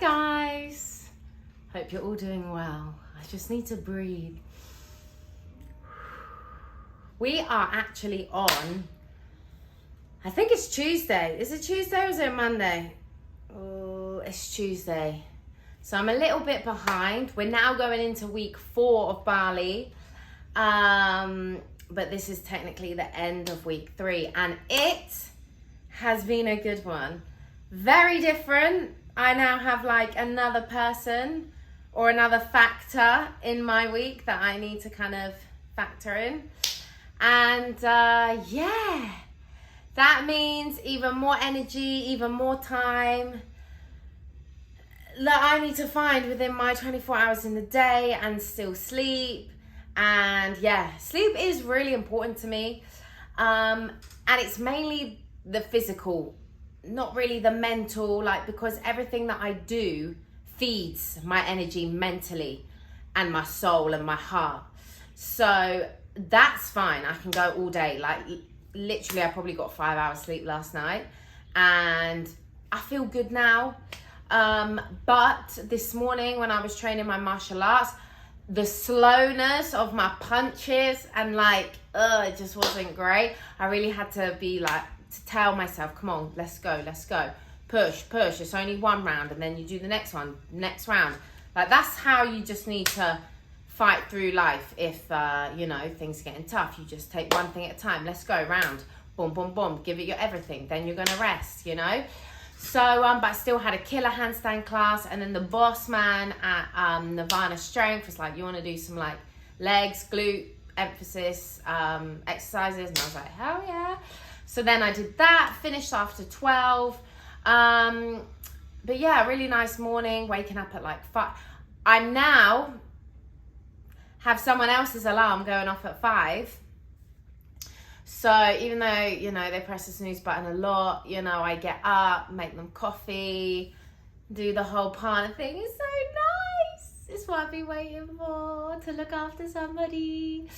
guys, hope you're all doing well. I just need to breathe. We are actually on, I think it's Tuesday. Is it Tuesday or is it Monday? Oh, it's Tuesday. So I'm a little bit behind. We're now going into week 4 of Bali. But this is technically the end of week 3 and it has been a good one. Very different. I now have like another person or another factor in my week that I need to kind of factor in. And yeah, that means even more energy, even more time that I need to find within my 24 hours in the day and still sleep. And yeah, sleep is really important to me. And it's mainly the physical, not really the mental, like, because everything that I do feeds my energy mentally and my soul and my heart. So that's fine. I can go all day. Like literally, I probably got 5 hours sleep last night and I feel good now. But this morning when I was training my martial arts, the slowness of my punches and like, it just wasn't great. I really had to be like, to tell myself, come on, let's go. Push. It's only one round and then you do the next one, next round. Like that's how you just need to fight through life. If, you know, things are getting tough, you just take one thing at a time. Let's go round, boom, boom, boom. Give it your everything. Then you're going to rest, you know? So, but I still had a killer handstand class. And then the boss man at Nirvana Strength was like, you want to do some like legs, glute, emphasis, exercises? And I was like, hell yeah. So then I did that, finished after 12. But yeah, really nice morning, waking up at like 5. I now have someone else's alarm going off at 5. So even though, you know, they press the snooze button a lot, you know, I get up, make them coffee, do the whole partner thing. It's so nice. It's what I've been waiting for, to look after somebody.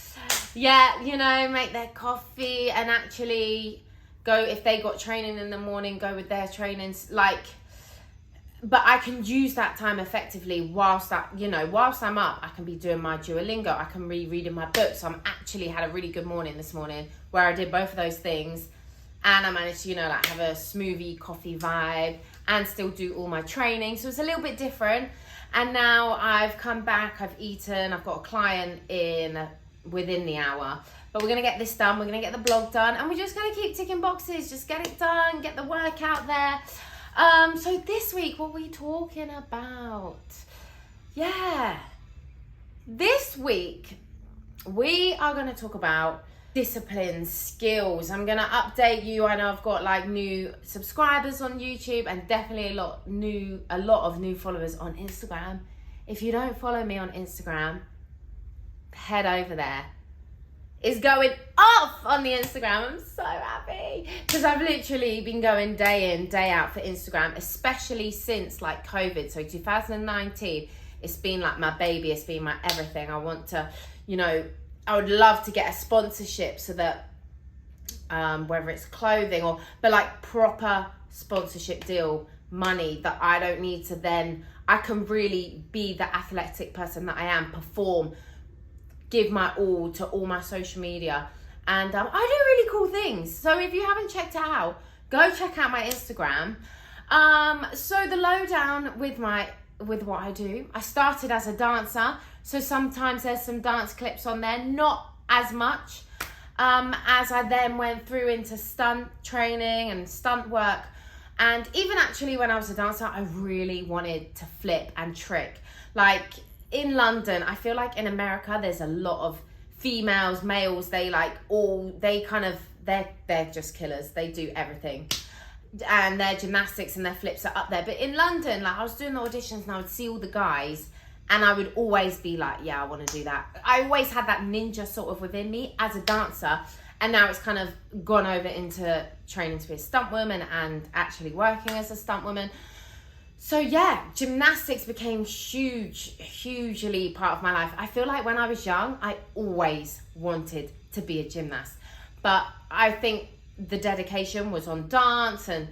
Yeah, you know, make their coffee and actually go, if they got training in the morning, go with their trainings. Like, but I can use that time effectively whilst I'm up. I can be doing my Duolingo. I can be reading my book. So I'm actually had a really good morning this morning where I did both of those things. And I managed to, you know, like have a smoothie coffee vibe and still do all my training. So it's a little bit different. And now I've come back, I've eaten, I've got a client in within the hour. But we're going to get this done. We're going to get the blog done. And we're just going to keep ticking boxes. Just get it done. Get the work out there. So this week, what are we talking about? Yeah. This week, we are going to talk about discipline, skills. I'm going to update you. I know I've got like new subscribers on YouTube and definitely a lot of new followers on Instagram. If you don't follow me on Instagram, head over there. It's going off on the Instagram. I'm so happy because I've literally been going day in, day out for Instagram, especially since like COVID. So 2019, it's been like my baby. It's been my everything. I want to, you know, I would love to get a sponsorship so that whether it's clothing but like proper sponsorship deal, money that I don't need to then, I can really be the athletic person that I am, perform, give my all to all my social media. And I do really cool things. So if you haven't checked it out, go check out my Instagram. So the lowdown with what I do, I started as a dancer. So sometimes there's some dance clips on there, not as much as I then went through into stunt training and stunt work. And even actually when I was a dancer, I really wanted to flip and trick. Like, in London, I feel like in America, there's a lot of females, males, they're just killers. They do everything. And their gymnastics and their flips are up there. But in London, like I was doing the auditions and I would see all the guys and I would always be like, yeah, I want to do that. I always had that ninja sort of within me as a dancer. And now it's kind of gone over into training to be a stunt woman and actually working as a stunt woman. So yeah, gymnastics became hugely part of my life. I feel like when I was young, I always wanted to be a gymnast. But I think the dedication was on dance and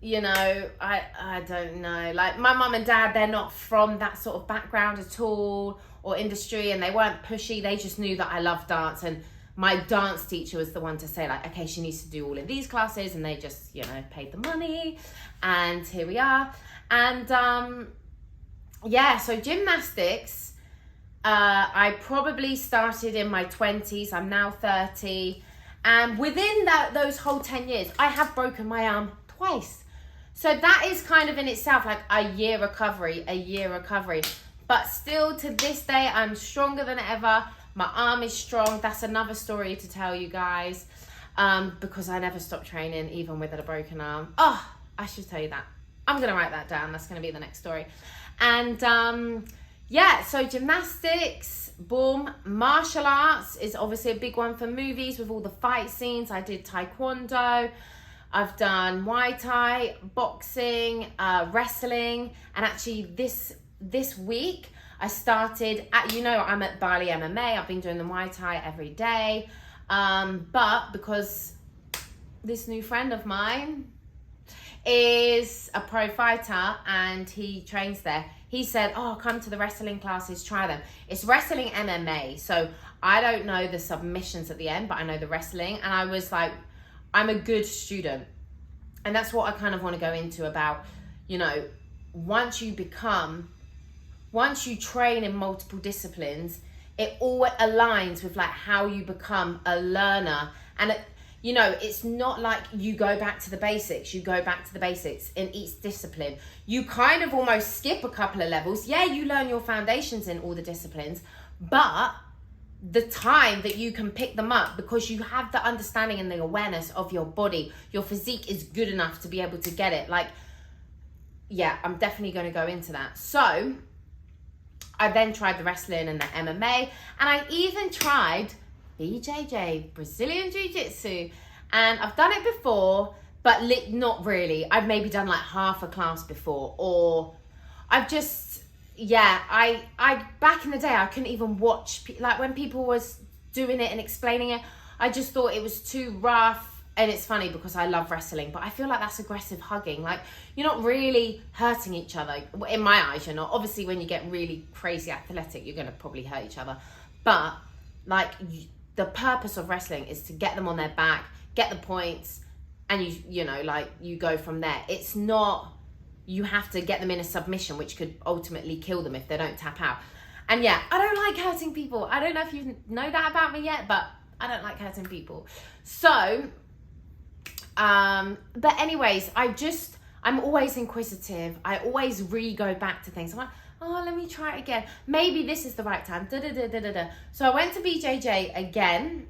you know, I don't know. Like, my mum and dad, they're not from that sort of background at all, or industry, and they weren't pushy. They just knew that I loved dance, and my dance teacher was the one to say, like, okay, she needs to do all of these classes, and they just, you know, paid the money, and here we are. And yeah, so gymnastics, I probably started in my 20s. I'm now 30, and within those whole 10 years, I have broken my arm twice. So that is kind of in itself like a year recovery. But still, to this day, I'm stronger than ever. My arm is strong. That's another story to tell you guys, because I never stopped training, even with a broken arm. Oh, I should tell you that. I'm going to write that down. That's going to be the next story. And yeah, so gymnastics, boom. Martial arts is obviously a big one for movies with all the fight scenes. I did taekwondo. I've done Muay Thai, boxing, wrestling. And actually this week, I started at, you know, I'm at Bali MMA. I've been doing the Muay Thai every day. But because this new friend of mine is a pro fighter and he trains there, he said, oh, come to the wrestling classes, try them. It's wrestling MMA. So I don't know the submissions at the end, but I know the wrestling. And I was like, I'm a good student. And that's what I kind of want to go into about, you know, once you train in multiple disciplines, it all aligns with like how you become a learner. And you know, it's not like you go back to the basics. You go back to the basics in each discipline. You kind of almost skip a couple of levels. Yeah, you learn your foundations in all the disciplines, but the time that you can pick them up, because you have the understanding and the awareness of your body, your physique is good enough to be able to get it. Like, yeah, I'm definitely going to go into that. So I then tried the wrestling and the MMA, and I even tried BJJ, Brazilian Jiu-Jitsu, and I've done it before, but not really. I've maybe done like half a class before, or I've just, yeah, I back in the day, I couldn't even watch, like when people was doing it and explaining it, I just thought it was too rough. And it's funny because I love wrestling, but I feel like that's aggressive hugging. Like, you're not really hurting each other. In my eyes, you're not. Obviously, when you get really crazy athletic, you're going to probably hurt each other. But, like, the purpose of wrestling is to get them on their back, get the points, and you know, like, you go from there. It's not, you have to get them in a submission, which could ultimately kill them if they don't tap out. And yeah, I don't like hurting people. I don't know if you know that about me yet, but I don't like hurting people. So, but anyways, I'm always inquisitive. I always go back to things. I'm like, oh, let me try it again. Maybe this is the right time. So I went to BJJ again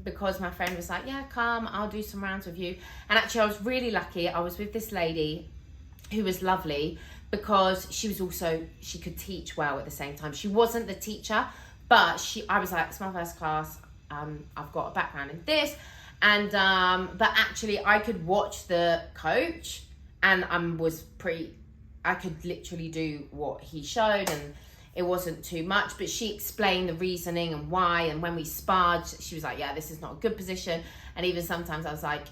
because my friend was like, yeah, come, I'll do some rounds with you. And actually I was really lucky. I was with this lady who was lovely because she could teach well at the same time. She wasn't the teacher, but I was like, it's my first class. I've got a background in this. And but actually I could watch the coach, and I could literally do what he showed, and it wasn't too much, but she explained the reasoning and why. And when we sparred, she was like, yeah, this is not a good position. And even sometimes I was like,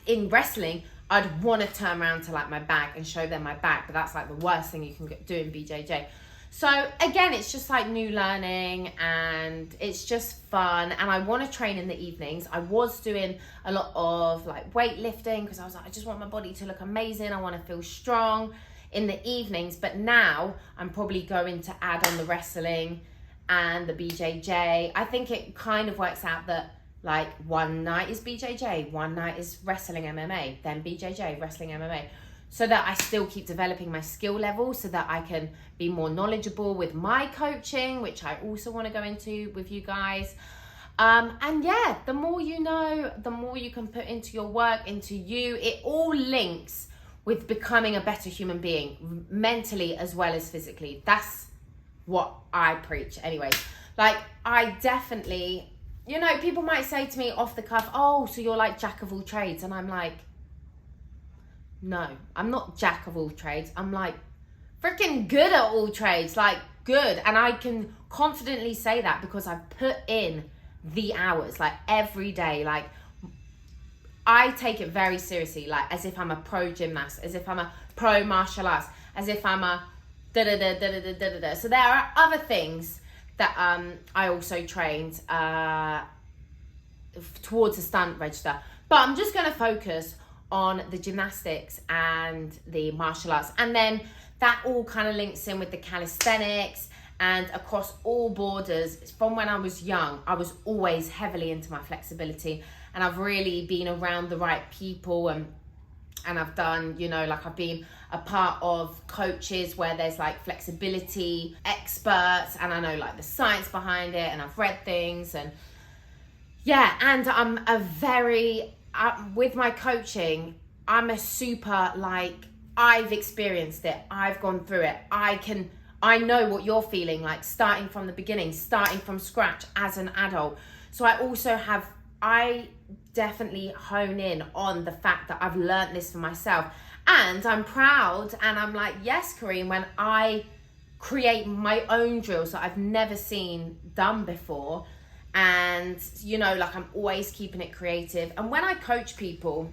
in wrestling, I'd want to turn around to like my back and show them my back, but that's like the worst thing you can do in BJJ. So again, it's just like new learning, and it's just fun. And I want to train in the evenings. I was doing a lot of like weightlifting because I was like, I just want my body to look amazing. I want to feel strong in the evenings. But now I'm probably going to add on the wrestling and the BJJ. I think it kind of works out that like one night is BJJ, one night is wrestling MMA, then BJJ, wrestling MMA. So that I still keep developing my skill level, so that I can be more knowledgeable with my coaching, which I also want to go into with you guys. And yeah, the more you know, the more you can put into your work, into you. It all links with becoming a better human being, mentally as well as physically. That's what I preach anyway. Like, I definitely, you know, people might say to me off the cuff, oh, so you're like jack of all trades. And I'm like, no, I'm not jack of all trades. I'm like freaking good at all trades, like good. And I can confidently say that because I've put in the hours, like every day. Like I take it very seriously, like as if I'm a pro gymnast, as if I'm a pro martial arts, as if I'm a da-da-da-da-da-da-da-da. So there are other things that I also trained towards the stunt register. But I'm just going to focus on the gymnastics and the martial arts. And then that all kind of links in with the calisthenics, and across all borders. From when I was young, I was always heavily into my flexibility, and I've really been around the right people, and I've done, you know, like I've been a part of coaches where there's like flexibility experts, and I know like the science behind it, and I've read things, and yeah, and I'm a very, with my coaching, I'm a super, like, I've experienced it, I've gone through it, I know what you're feeling like, starting from the beginning, starting from scratch as an adult. So I definitely hone in on the fact that I've learned this for myself, and I'm proud, and I'm like, yes, Corinne, when I create my own drills that I've never seen done before, and you know, like I'm always keeping it creative. And when I coach people,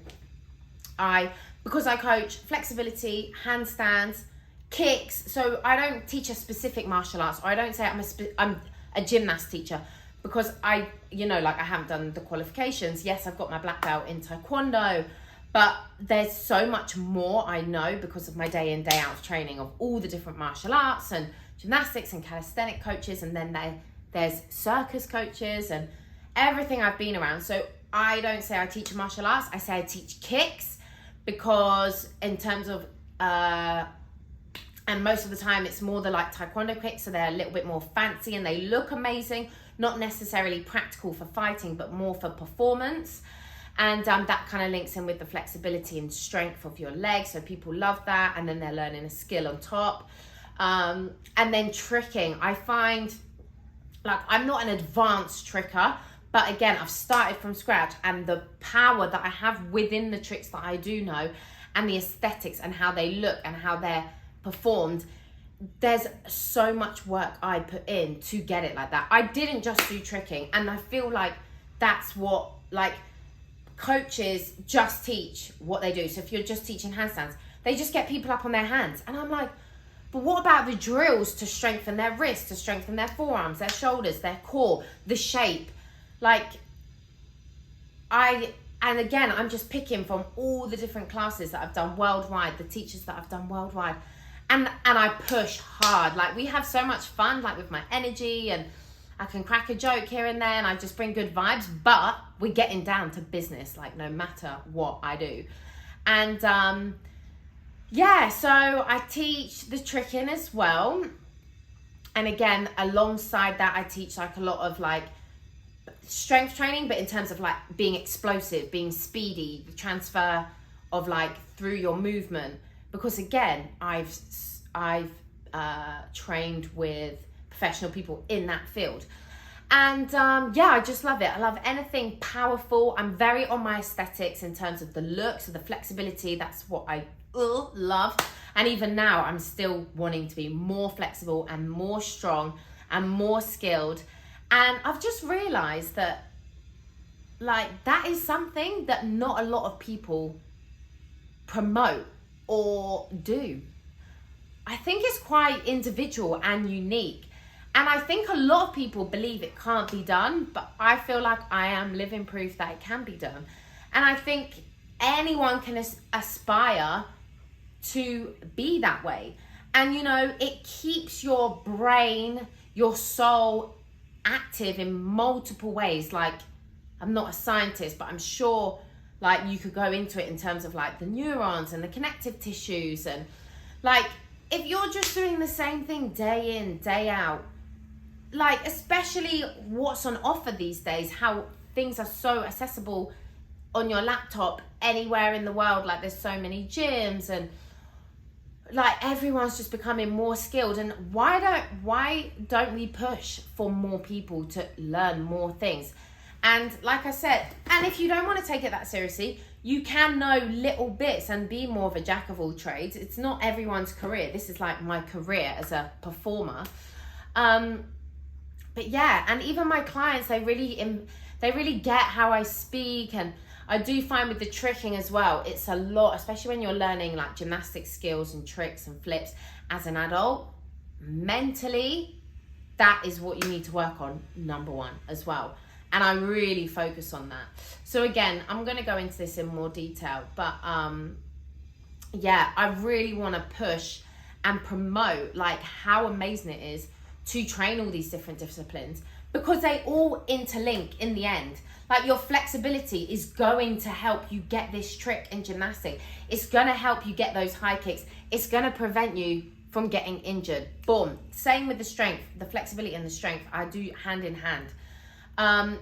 because I coach flexibility, handstands, kicks, so I don't teach a specific martial arts, or I don't say I'm a gymnast teacher, because I haven't done the qualifications. Yes, I've got my black belt in Taekwondo, but there's so much more I know because of my day in, day out training of all the different martial arts and gymnastics and calisthenic coaches, and then there's circus coaches and everything I've been around. So I don't say I teach martial arts, I say I teach kicks, because in terms of and most of the time it's more the like Taekwondo kicks, so they're a little bit more fancy and they look amazing, not necessarily practical for fighting, but more for performance. And that kind of links in with the flexibility and strength of your legs, so people love that, and then they're learning a skill on top. And then tricking, I find, like, I'm not an advanced tricker, but again, I've started from scratch, and the power that I have within the tricks that I do know, and the aesthetics and how they look and how they're performed, there's so much work I put in to get it like that. I didn't just do tricking, and I feel like that's what, like, coaches just teach what they do. So if you're just teaching handstands, they just get people up on their hands, and I'm like, but what about the drills to strengthen their wrists, to strengthen their forearms, their shoulders, their core, the shape? Like, and again, I'm just picking from all the different classes that I've done worldwide, the teachers that I've done worldwide, and I push hard. Like, we have so much fun, like with my energy, and I can crack a joke here and there, and I just bring good vibes, but we're getting down to business, like, no matter what I do. And yeah, so I teach the tricking as well, and again, alongside that, I teach like a lot of like strength training, but in terms of like being explosive, being speedy, the transfer of like through your movement, because again, I've trained with professional people in that field. And yeah, I just love it. I love anything powerful. I'm very on my aesthetics in terms of the looks, of the flexibility. That's what I love. And even now, I'm still wanting to be more flexible and more strong and more skilled. And I've just realized that, like, that is something that not a lot of people promote or do. I think it's quite individual and unique. And I think a lot of people believe it can't be done, but I feel like I am living proof that it can be done. And I think anyone can aspire to be that way. And, you know, it keeps your brain, your soul active in multiple ways. Like, I'm not a scientist, but I'm sure, like, you could go into it in terms of, like, the neurons and the connective tissues. And, like, if you're just doing the same thing day in, day out, like, especially what's on offer these days, how things are so accessible on your laptop anywhere in the world. Like, there's so many gyms, and like everyone's just becoming more skilled. And why don't we push for more people to learn more things? And like I said, and if you don't want to take it that seriously, you can know little bits and be more of a jack of all trades. It's not everyone's career. This is like my career as a performer. But yeah, and even my clients, they really get how I speak, and I do find with the tricking as well, it's a lot, especially when you're learning like gymnastic skills and tricks and flips as an adult. Mentally, that is what you need to work on, number one as well. And I really focus on that. So again, I'm going to go into this in more detail, but yeah, I really want to push and promote like how amazing it is to train all these different disciplines, because they all interlink in the end. Like your flexibility is going to help you get this trick in gymnastics. It's going to help you get those high kicks. It's going to prevent you from getting injured. Boom. Same with the strength, the flexibility and the strength. I do hand in hand. And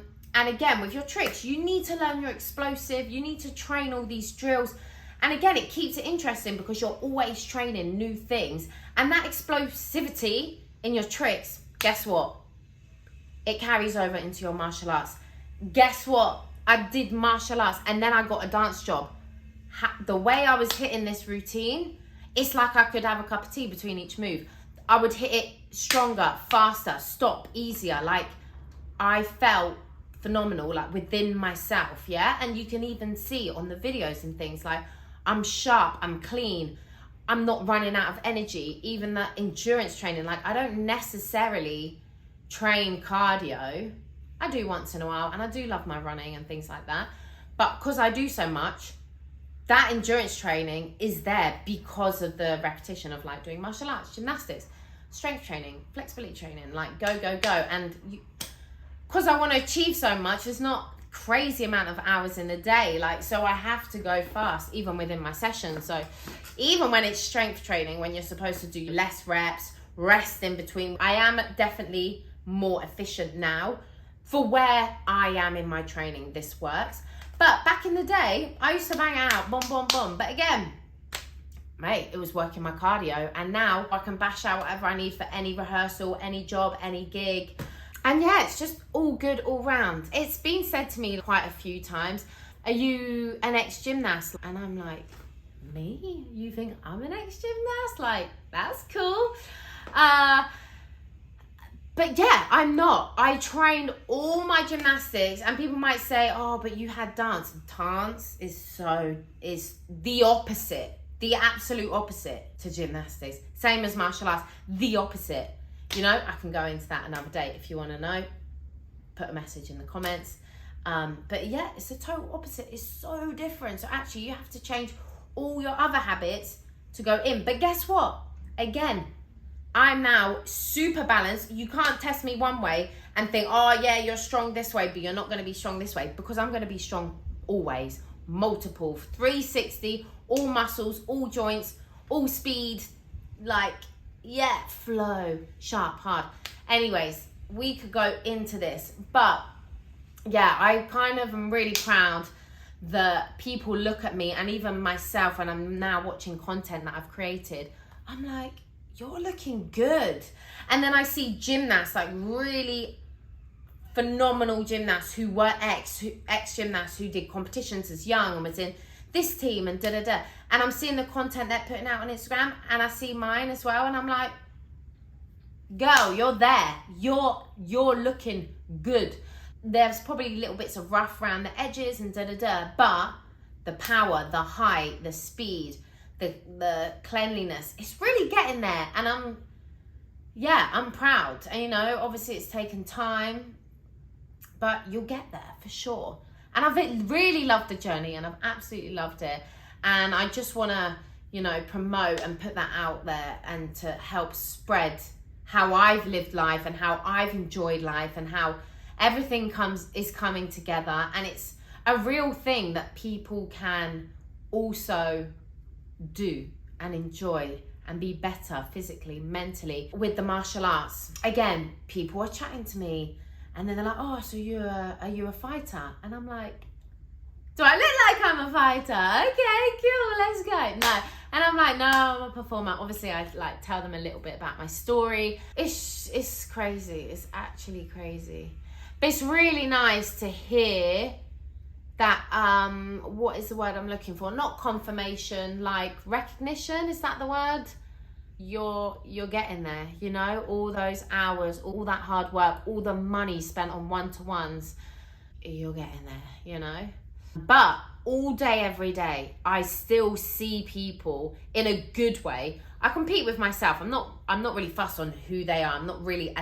again, with your tricks, you need to learn your explosive. You need to train all these drills. And again, it keeps it interesting because you're always training new things. And that explosivity in your tricks, guess what? It carries over into your martial arts. Guess what? I did martial arts and then I got a dance job. The way I was hitting this routine, it's like I could have a cup of tea between each move. I would hit it stronger, faster, stop, easier. Like I felt phenomenal, like within myself, yeah? And you can even see on the videos and things like I'm sharp, I'm clean, I'm not running out of energy. Even the endurance training, like I don't necessarily train cardio. I do once in a while, and I do love my running and things like that. But because I do so much, that endurance training is there because of the repetition of like doing martial arts, gymnastics, strength training, flexibility training, like go, go, go. And because I want to achieve so much, there's not crazy amount of hours in a day, like, so I have to go fast even within my session. So even when it's strength training, when you're supposed to do less reps, rest in between, I am definitely more efficient now for where I am in my training. This works. But back in the day, I used to bang out, boom, boom, boom. But again, mate, it was working my cardio. And now I can bash out whatever I need for any rehearsal, any job, any gig. And yeah, it's just all good all round. It's been said to me quite a few times, are you an ex-gymnast? And I'm like, me? You think I'm an ex-gymnast? Like, that's cool. But yeah, I'm not. I trained all my gymnastics, and people might say, oh, but you had dance. Dance is the opposite, the absolute opposite to gymnastics. Same as martial arts, the opposite. You know, I can go into that another day if you want to know. Put a message in the comments. But yeah, it's the total opposite. It's so different. So actually, you have to change all your other habits to go in. But guess what? Again, I'm now super balanced. You can't test me one way and think, oh yeah, you're strong this way, but you're not going to be strong this way, because I'm going to be strong always. Multiple, 360, all muscles, all joints, all speed, like, yeah, flow, sharp, hard. Anyways, we could go into this, but yeah, I kind of am really proud that people look at me, and even myself when I'm now watching content that I've created, I'm like, you're looking good. And then I see gymnasts, like really phenomenal gymnasts who were ex-gymnasts who did competitions as young and was in this team and da-da-da. And I'm seeing the content they're putting out on Instagram, and I see mine as well, and I'm like, girl, you're there. You're looking good. There's probably little bits of rough around the edges and da-da-da, but the power, the height, the speed, the cleanliness, it's really getting there. And I'm proud. And you know, obviously it's taken time, but you'll get there for sure. And I've really loved the journey, and I've absolutely loved it. And I just want to, you know, promote and put that out there, and to help spread how I've lived life and how I've enjoyed life, and how everything is coming together. And it's a real thing that people can also do and enjoy and be better physically, mentally with the martial arts. Again, people are chatting to me, and then they're like, oh, so are you a fighter? And I'm like, do I look like I'm a fighter? Okay, cool, let's go. No. And I'm like, no, I'm a performer. Obviously, I like tell them a little bit about my story. It's crazy. It's actually crazy. But it's really nice to hear that, what is the word I'm looking for? Not confirmation, like recognition. Is that the word? You're getting there, you know, all those hours, all that hard work, all the money spent on one-to-ones, you're getting there, you know. But all day, every day, I still see people in a good way. I compete with myself. I'm not really fussed on who they are. I'm not really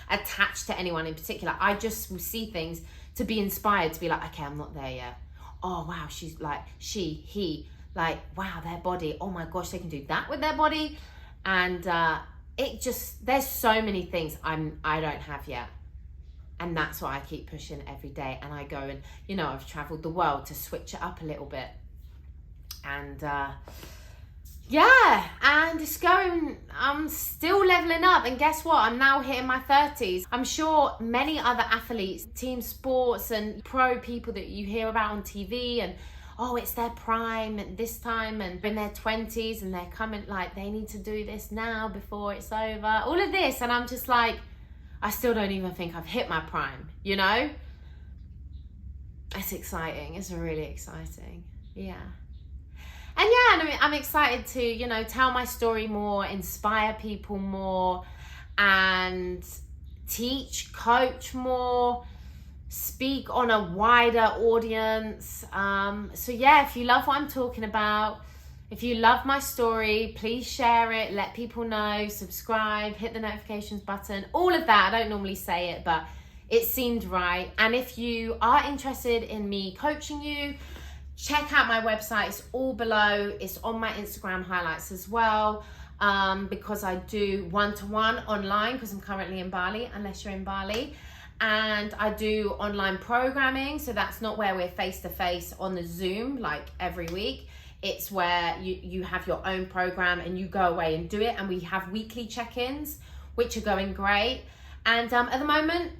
attached to anyone in particular. I just will see things to be inspired, to be like, okay, I'm not there yet. Oh wow, she's like, he, like, wow, their body. Oh my gosh, they can do that with their body. And it just, there's so many things I don't have yet. And that's why I keep pushing every day. And I go and, you know, I've traveled the world to switch it up a little bit. And yeah, and it's going, I'm still leveling up. And guess what? I'm now hitting my 30s. I'm sure many other athletes, team sports and pro people that you hear about on TV, and oh, it's their prime at this time and in their 20s, and they're coming like they need to do this now before it's over. All of this. And I'm just like, I still don't even think I've hit my prime, you know? It's exciting. It's really exciting. Yeah. And yeah, and I'm excited to, you know, tell my story more, inspire people more, and teach, coach more, speak on a wider audience. So yeah, if you love what I'm talking about, if you love my story, please share it, let people know, subscribe, hit the notifications button, all of that. I don't normally say it, but it seemed right. And if you are interested in me coaching you, check out my website. It's all below. It's on my Instagram highlights as well, because I do one-to-one online, because I'm currently in Bali, unless you're in Bali. And I do online programming, so that's not where we're face-to-face on the Zoom like every week. It's where you have your own program and you go away and do it, and we have weekly check-ins, which are going great. And at the moment,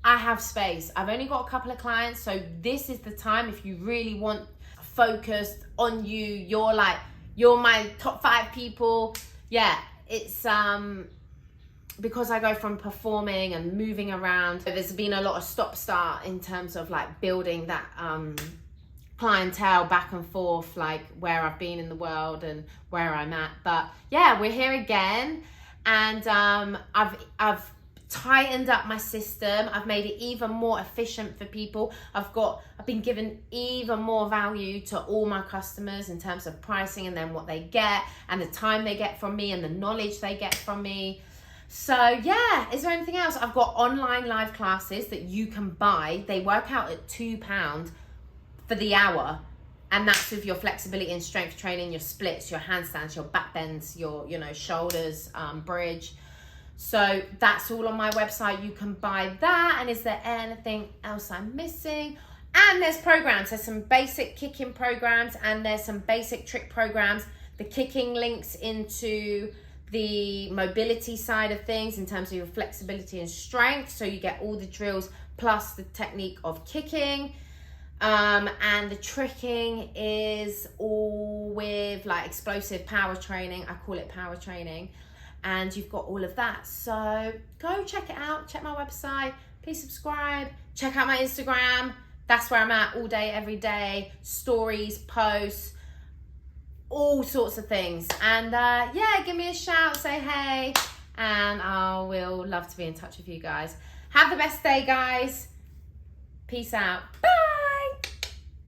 I have space. I've only got a couple of clients, so this is the time if you really want focused on you. You're my top 5 people. Yeah, it's because I go from performing and moving around. There's been a lot of stop-start in terms of like building that clientele back and forth, like where I've been in the world and where I'm at. But yeah, we're here again, and I've tightened up my system. I've made it even more efficient for people. I've been given even more value to all my customers in terms of pricing, and then what they get and the time they get from me and the knowledge they get from me. So yeah, is there anything else? I've got online live classes that you can buy. They work out at £2 for the hour, and that's with your flexibility and strength training, your splits, your handstands, your back bends, your shoulders, bridge. So that's all on my website. You can buy that. And is there anything else I'm missing? And there's programs. There's some basic kicking programs, and there's some basic trick programs. The kicking links into the mobility side of things in terms of your flexibility and strength. So you get all the drills plus the technique of kicking. And the tricking is all with like explosive power training. I call it power training. And you've got all of that. So go check it out. Check my website. Please subscribe. Check out my Instagram. That's where I'm at all day, every day. Stories, posts, all sorts of things. And yeah, give me a shout, say hey, and I will love to be in touch with you guys. Have the best day, guys. Peace out. Bye.